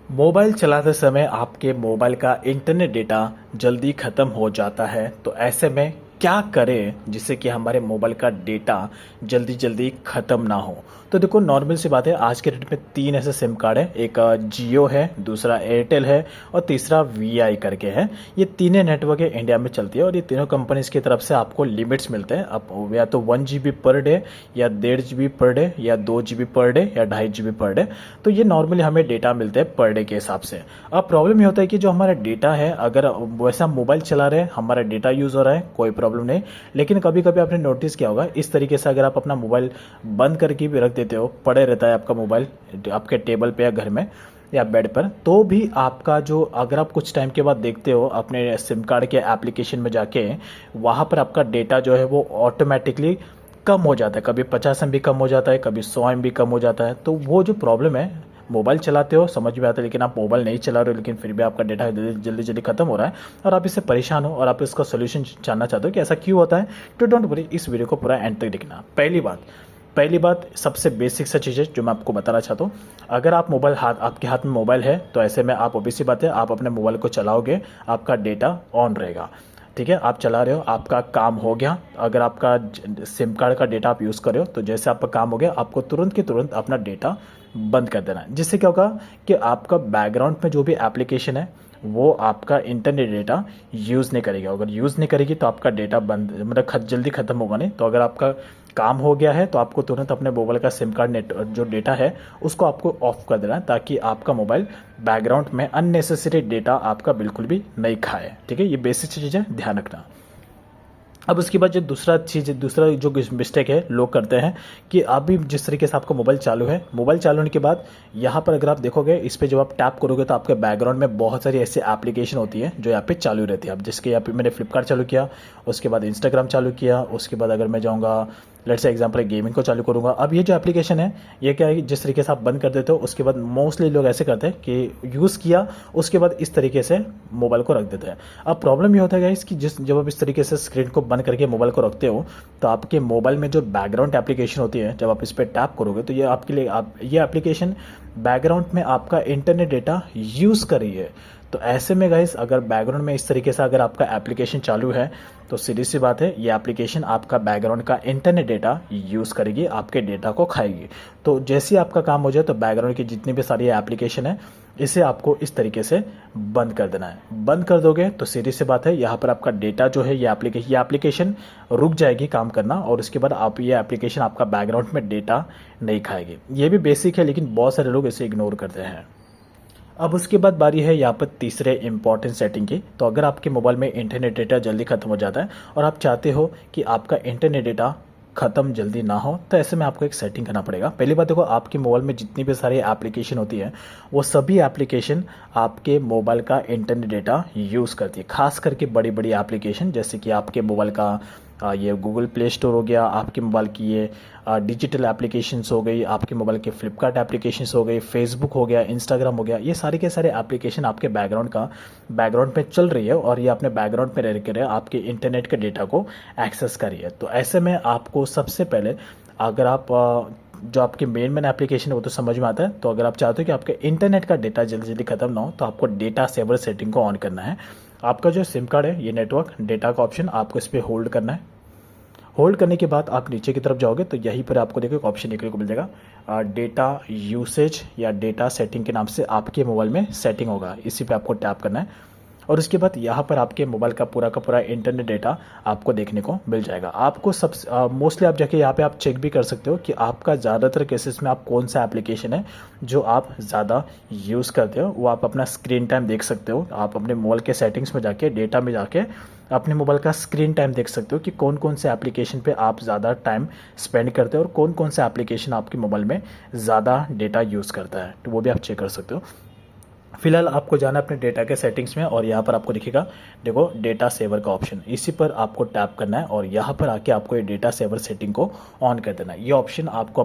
Mobile चलाते समय आपके मोबाइल का इंटरनेट डेटा जल्दी ख़त्म हो जाता है, तो ऐसे में क्या करें जिससे कि हमारे मोबाइल का डेटा जल्दी जल्दी ख़त्म ना हो। तो देखो, नॉर्मल सी बात है, आज के डेट में तीन ऐसे सिम कार्ड हैं। एक जियो है, दूसरा एयरटेल है और तीसरा वीआई करके है। ये तीनों नेटवर्क है इंडिया में चलती है और ये तीनों कंपनीज की तरफ से आपको लिमिट्स मिलते हैं। अब या तो 1 GB पर डे या 1.5 GB पर डे या 2 GB पर डे या 2.5 GB पर डे। तो ये नॉर्मली हमें डेटा मिलते हैं पर डे के हिसाब से। अब प्रॉब्लम ये होता है कि जो हमारा डेटा है, अगर वैसे हम मोबाइल चला रहे हैं, हमारा डेटा यूज़ हो रहा है, कोई प्रॉब्लम नहीं। लेकिन कभी कभी आपने नोटिस किया होगा, इस तरीके से अगर आप अपना मोबाइल बंद करके भी रख देते हो, पड़े रहता है आपका मोबाइल आपके टेबल पे या घर में या बेड पर, तो भी आपका जो, अगर आप कुछ टाइम के बाद देखते हो अपने सिम कार्ड के एप्लीकेशन में जाके, वहाँ पर आपका डेटा जो है वो ऑटोमेटिकली कम हो जाता है। कभी 50 MB कम हो जाता है, कभी 100 MB कम हो जाता है। तो वो जो प्रॉब्लम है, मोबाइल चलाते हो समझ में आता है, लेकिन आप मोबाइल नहीं चला रहे हो, लेकिन फिर भी आपका डेटा जल्दी जल्दी खत्म हो रहा है और आप इससे परेशान हो और आप इसका सोल्यूशन जानना चाहते हो कि ऐसा क्यों होता है, तो डोंट वरी, इस वीडियो को पूरा एंड तक देखना। पहली बात सबसे बेसिक सा चीज़ है जो मैं आपको बताना चाहता हूँ। अगर आप मोबाइल आपके हाथ में मोबाइल है, तो ऐसे में आप, ऑब्वियस सी बात है, आप अपने मोबाइल को चलाओगे, आपका डेटा ऑन रहेगा। ठीक है, आप चला रहे हो, आपका काम हो गया। अगर आपका सिम कार्ड का डेटा आप यूज़ कर रहे हो, तो जैसे आपका काम हो गया, आपको तुरंत के तुरंत अपना डेटा बंद कर देना है। जिससे क्या होगा कि आपका बैकग्राउंड में जो भी एप्लीकेशन है वो आपका इंटरनेट डेटा यूज़ नहीं करेगा। अगर यूज़ नहीं करेगी तो आपका डेटा बंद, मतलब जल्दी ख़त्म होगा नहीं। तो अगर आपका काम हो गया है तो आपको तुरंत अपने मोबाइल का सिम कार्ड नेट जो डेटा है उसको आपको ऑफ कर देना है, ताकि आपका मोबाइल बैकग्राउंड में अननेसेसरी डेटा आपका बिल्कुल भी नहीं खाए। ठीक है, ये बेसिक चीज़ है, ध्यान रखना। अब उसके बाद जो दूसरा जो मिस्टेक है लोग करते हैं कि अभी जिस तरीके से आपका मोबाइल चालू है, मोबाइल चालू होने के बाद यहाँ पर अगर आप देखोगे, इस पे जब आप टैप करोगे तो आपके बैकग्राउंड में बहुत सारी ऐसी एप्लीकेशन होती है जो यहाँ पे चालू रहती है। अब जिसके यहाँ पे मैंने फ्लिपकार्ट चालू किया, उसके बाद इंस्टाग्राम चालू किया, उसके बाद अगर मैं जाऊँगा, लेट्स से एग्जांपल गेमिंग को चालू करूँगा। अब ये जो एप्लीकेशन है, ये क्या है कि जिस तरीके से आप बंद कर देते हो, उसके बाद मोस्टली लोग ऐसे करते हैं कि यूज़ किया, उसके बाद इस तरीके से मोबाइल को रख देते हैं। अब प्रॉब्लम ये होता है गाइस कि जब आप इस तरीके से स्क्रीन को बंद करके मोबाइल को रखते हो, तो आपके मोबाइल में जो बैकग्राउंड एप्लीकेशन होती है, जब आप इस पर टैप करोगे तो ये आपके लिए ये एप्लीकेशन बैकग्राउंड में आपका इंटरनेट डेटा यूज़ कर रही है। तो ऐसे में गाइस, अगर बैकग्राउंड में इस तरीके से अगर आपका एप्लीकेशन चालू है, तो सीधी सी बात है, ये एप्लीकेशन आपका बैकग्राउंड का इंटरनेट डेटा यूज़ करेगी, आपके डेटा को खाएगी। तो जैसे ही आपका काम हो जाए, तो बैकग्राउंड की जितनी भी सारी एप्लीकेशन है, इसे आपको इस तरीके से बंद कर देना है। बंद कर दोगे तो सीधी सी बात है, यहाँ पर आपका डेटा जो है, ये एप्लीकेशन रुक जाएगी काम करना, और उसके बाद आप, ये एप्लीकेशन आपका बैकग्राउंड में डेटा नहीं खाएगी। ये भी बेसिक है, लेकिन बहुत सारे लोग इसे इग्नोर करते हैं। अब उसके बाद बारी है यहाँ पर तीसरे इंपॉर्टेंट सेटिंग की। तो अगर आपके मोबाइल में इंटरनेट डेटा जल्दी खत्म हो जाता है और आप चाहते हो कि आपका इंटरनेट डेटा ख़त्म जल्दी ना हो, तो ऐसे में आपको एक सेटिंग करना पड़ेगा। पहली बात देखो, आपके मोबाइल में जितनी भी सारी एप्लीकेशन होती है, वो सभी एप्लीकेशन आपके मोबाइल का इंटरनेट डेटा यूज़ करती है। खास करके बड़ी बड़ी एप्लीकेशन, जैसे कि आपके मोबाइल का ये गूगल प्ले स्टोर हो गया, आपके मोबाइल की ये डिजिटल एप्लीकेशंस हो गई, आपके मोबाइल के फ्लिपकार्ट एप्लीकेशंस हो गई, फेसबुक हो गया, इंस्टाग्राम हो गया, ये सारे के सारे एप्लीकेशन आपके बैकग्राउंड पे चल रही है और ये अपने बैकग्राउंड में रह कर आपके इंटरनेट के डेटा को एक्सेस कर रही है। तो ऐसे में आपको सबसे पहले, अगर आप जो आपकी मेन एप्लीकेशन है वो तो समझ में आता है, तो अगर आप चाहते हो कि आपके इंटरनेट का डेटा जल्दी जल्दी खत्म ना हो, तो आपको डेटा सेवर सेटिंग को ऑन करना है। आपका जो सिम कार्ड है, ये नेटवर्क डेटा का ऑप्शन आपको इस पर होल्ड करना है। होल्ड करने के बाद आप नीचे की तरफ जाओगे तो यहीं पर आपको देखो एक ऑप्शन देखने को मिल जाएगा, डेटा यूसेज या डेटा सेटिंग के नाम से आपके मोबाइल में सेटिंग होगा, इसी पे आपको टैप करना है। और उसके बाद यहाँ पर आपके मोबाइल का पूरा इंटरनेट डेटा आपको देखने को मिल जाएगा। आपको सब मोस्टली आप जाके यहाँ पे आप चेक भी कर सकते हो कि आपका ज़्यादातर केसेस में आप कौन सा एप्लीकेशन है जो आप ज़्यादा यूज़ करते हो। वो आप अपना स्क्रीन टाइम देख सकते हो। आप अपने मोबाइल के सेटिंग्स में जाके, डेटा में जाके अपने मोबाइल का स्क्रीन टाइम देख सकते हो कि कौन कौन से एप्लीकेशन पे आप ज़्यादा टाइम स्पेंड करते हो और कौन कौन सा एप्लीकेशन आपके मोबाइल में ज़्यादा डेटा यूज़ करता है, तो वो भी आप चेक कर सकते हो। फिलहाल आपको जाना है अपने डेटा के सेटिंग्स में और यहाँ पर आपको दिखेगा, देखो डेटा सेवर का ऑप्शन, इसी पर आपको टैप करना है और यहाँ पर आके आपको ये डेटा सेवर सेटिंग को ऑन कर देना है। ये ऑप्शन आपको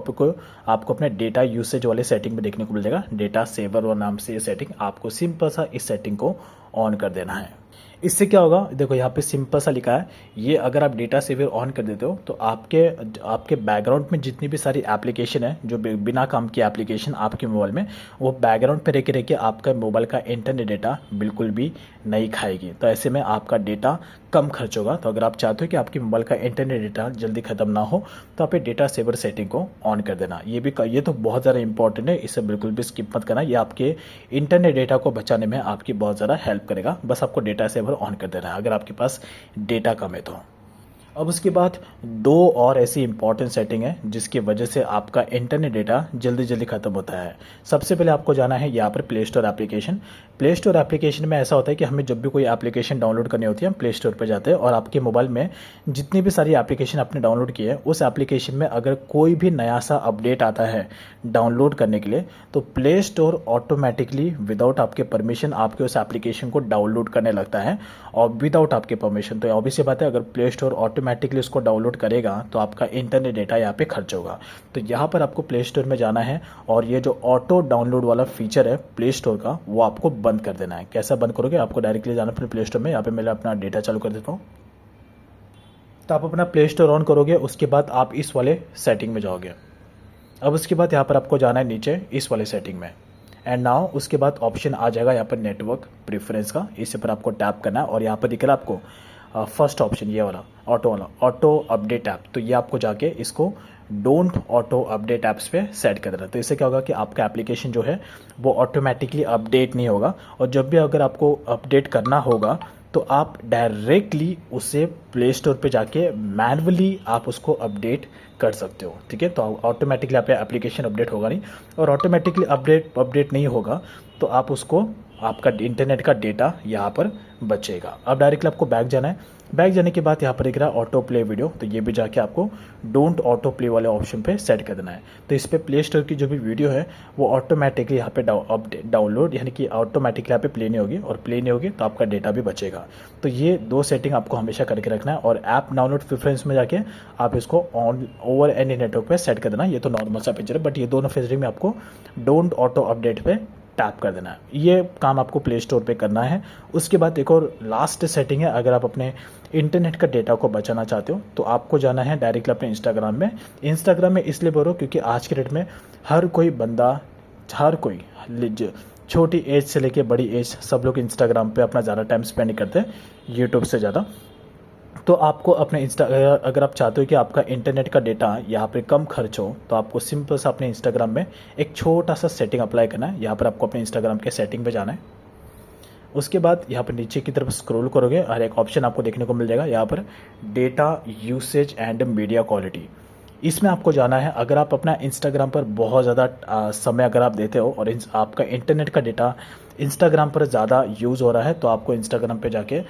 अपने डेटा यूसेज वाले सेटिंग में देखने को मिल जाएगा। डेटा सेवर और नाम से ये सेटिंग, आपको सिंपल सा इस सेटिंग को ऑन कर देना है। इससे क्या होगा, देखो यहाँ पे सिंपल सा लिखा है, ये अगर आप डेटा सेवर ऑन कर देते हो तो आपके आपके बैकग्राउंड में जितनी भी सारी एप्लीकेशन है जो बिना काम की एप्लीकेशन आपके मोबाइल में, वो बैकग्राउंड पे रह के आपका मोबाइल का इंटरनेट डेटा बिल्कुल भी नहीं खाएगी। तो ऐसे में आपका डेटा कम खर्च होगा। तो अगर आप चाहते हो कि आपके मोबाइल का इंटरनेट डेटा जल्दी ख़त्म ना हो तो आप ये डेटा सेवर सेटिंग को ऑन कर देना। ये तो बहुत ज़्यादा इंपॉर्टेंट है, इसे बिल्कुल भी स्किप मत करना। ये आपके इंटरनेट डेटा को बचाने में आपकी बहुत ज़्यादा हेल्प करेगा। बस आपको डेटा सेवर ऑन कर देना है अगर आपके पास डेटा कम है तो। अब उसके बाद दो और ऐसी इंपॉर्टेंट सेटिंग है जिसकी वजह से आपका इंटरनेट डेटा जल्दी जल्दी ख़त्म होता है। सबसे पहले आपको जाना है यहाँ पर play store application. Play store application में ऐसा होता है कि हमें जब भी कोई एप्लीकेशन डाउनलोड करनी होती है हम प्ले स्टोर पर जाते हैं और आपके मोबाइल में जितनी भी सारी एप्लीकेशन आपने डाउनलोड की है उस एप्लीकेशन में अगर कोई भी नया सा अपडेट आता है डाउनलोड करने के लिए तो प्ले स्टोर ऑटोमेटिकली विदाउट आपके परमिशन आपके उस एप्लीकेशन को डाउनलोड करने लगता है और विदाउट आपके परमिशन। तो ऑब्वियस सी बात है, अगर प्ले स्टोर ऑटोमेटिकली उसको डाउनलोड करेगा तो आपका इंटरनेट डेटा यहाँ पे खर्च होगा। तो यहाँ पर आपको प्ले स्टोर में जाना है और ये जो ऑटो डाउनलोड वाला फीचर है प्ले स्टोर का वो आपको बंद कर देना है। कैसा बंद करोगे, आपको डायरेक्टली जाना अपने प्ले स्टोर में। यहाँ पे मैं अपना डेटा चालू कर देता हूँ। तो आप अपना प्ले स्टोर ऑन करोगे, उसके बाद आप इस वाले सेटिंग में जाओगे। अब उसके बाद यहाँ पर आपको जाना है नीचे इस वाले सेटिंग में एंड नाउ उसके बाद ऑप्शन आ जाएगा यहाँ पर नेटवर्क प्रेफरेंस का। इस पर आपको टैप करना है और यहाँ पर दिख रहा है आपको फर्स्ट ऑप्शन ये वाला ऑटो अपडेट ऐप। तो ये आपको जाके इसको डोंट ऑटो अपडेट ऐप्स पे सेट कर देना। तो इससे क्या होगा कि आपका एप्लीकेशन जो है वो ऑटोमेटिकली अपडेट नहीं होगा और जब भी अगर आपको अपडेट करना होगा तो आप डायरेक्टली उसे प्ले स्टोर पे जाके मैनुअली आप उसको अपडेट कर सकते हो। ठीक है, तो ऑटोमेटिकली आप एप्लीकेशन अपडेट होगा नहीं और ऑटोमेटिकली अपडेट नहीं होगा तो आप उसको आपका इंटरनेट का डेटा यहाँ पर बचेगा। अब डायरेक्टली आपको बैक जाना है। बैक जाने के बाद यहाँ पर दिख रहा है ऑटो प्ले वीडियो, तो ये भी जाके आपको डोंट ऑटो प्ले वाले ऑप्शन पे सेट कर देना है। तो इस पर प्ले स्टोर की जो भी वीडियो है वो ऑटोमेटिकली यहाँ पे डाउनलोड यानी कि ऑटोमेटिकली यहाँ पे प्ले नहीं होगी और प्ले नहीं होगी तो आपका डेटा भी बचेगा। तो ये दो सेटिंग आपको हमेशा करके रखना है और ऐप डाउनलोड प्रेफरेंस में जाके आप इसको ऑन ओवर एनी नेटवर्क पे सेट कर देना। ये तो नॉर्मल सा फीचर है बट ये दोनों फीचर में आपको डोंट ऑटो अपडेट पे टैप कर देना है। ये काम आपको प्ले स्टोर पे करना है। उसके बाद एक और लास्ट सेटिंग है, अगर आप अपने इंटरनेट का डेटा को बचाना चाहते हो तो आपको जाना है डायरेक्टली अपने इंस्टाग्राम में। इंस्टाग्राम में इसलिए बोलो क्योंकि आज के डेट में हर कोई बंदा, हर कोई छोटी एज से लेके बड़ी एज सब लोग इंस्टाग्राम पे अपना ज़्यादा टाइम स्पेंड करते हैं यूट्यूब से ज़्यादा। तो आपको अपने अगर आप चाहते हो कि आपका इंटरनेट का डेटा यहाँ पे कम खर्च हो तो आपको सिंपल सा अपने इंस्टाग्राम में एक छोटा सा सेटिंग अप्लाई करना है। यहाँ पर आपको अपने इंस्टाग्राम के सेटिंग पे जाना है। उसके बाद यहाँ पर नीचे की तरफ स्क्रॉल करोगे और एक ऑप्शन आपको देखने को मिल जाएगा यहाँ पर data usage and media quality. इसमें आपको जाना है। अगर आप अपना इंस्टाग्राम पर बहुत ज़्यादा समय अगर आप देते हो और आपका इंटरनेट का डेटा इंस्टाग्राम पर ज़्यादा यूज़ हो रहा है तो आपको इंस्टाग्राम पे जाके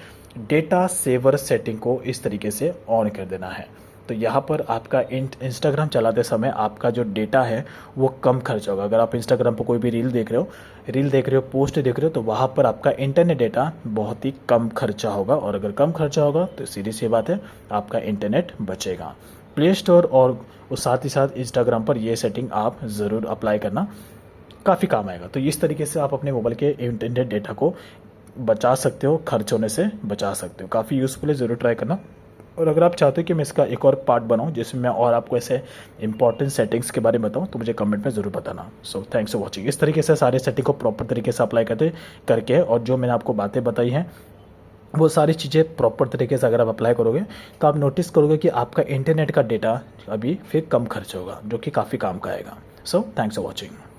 डेटा सेवर सेटिंग को इस तरीके से ऑन कर देना है। तो यहाँ पर आपका इंस्टाग्राम चलाते समय आपका जो डेटा है वो कम खर्च होगा। अगर आप इंस्टाग्राम पर कोई भी रील देख रहे हो पोस्ट देख रहे हो तो वहाँ पर आपका इंटरनेट डेटा बहुत ही कम खर्चा होगा और अगर कम खर्चा होगा तो सीधी सी बात है आपका इंटरनेट बचेगा। प्ले स्टोर और साथ ही साथ इंस्टाग्राम पर ये सेटिंग आप ज़रूर अप्लाई करना, काफ़ी काम आएगा। तो इस तरीके से आप अपने मोबाइल के इंटरनेट डेटा को बचा सकते हो, खर्च होने से बचा सकते हो। काफ़ी यूज़फुल है, ज़रूर ट्राई करना। और अगर आप चाहते हो कि मैं इसका एक और पार्ट बनाऊं जिसमें मैं और आपको ऐसे इंपॉर्टेंट सेटिंग्स के बारे में बताऊं तो मुझे कमेंट में ज़रूर बताना। So thanks for watching. इस तरीके से सारे सेटिंग को प्रॉपर तरीके से अप्लाई करके और जो मैंने आपको बातें बताई हैं वो सारी चीज़ें प्रॉपर तरीके से अगर आप अप्लाई करोगे तो आप नोटिस करोगे कि आपका इंटरनेट का डेटा अभी फिर कम खर्च होगा जो कि काफ़ी काम का आएगा। So thanks for watching.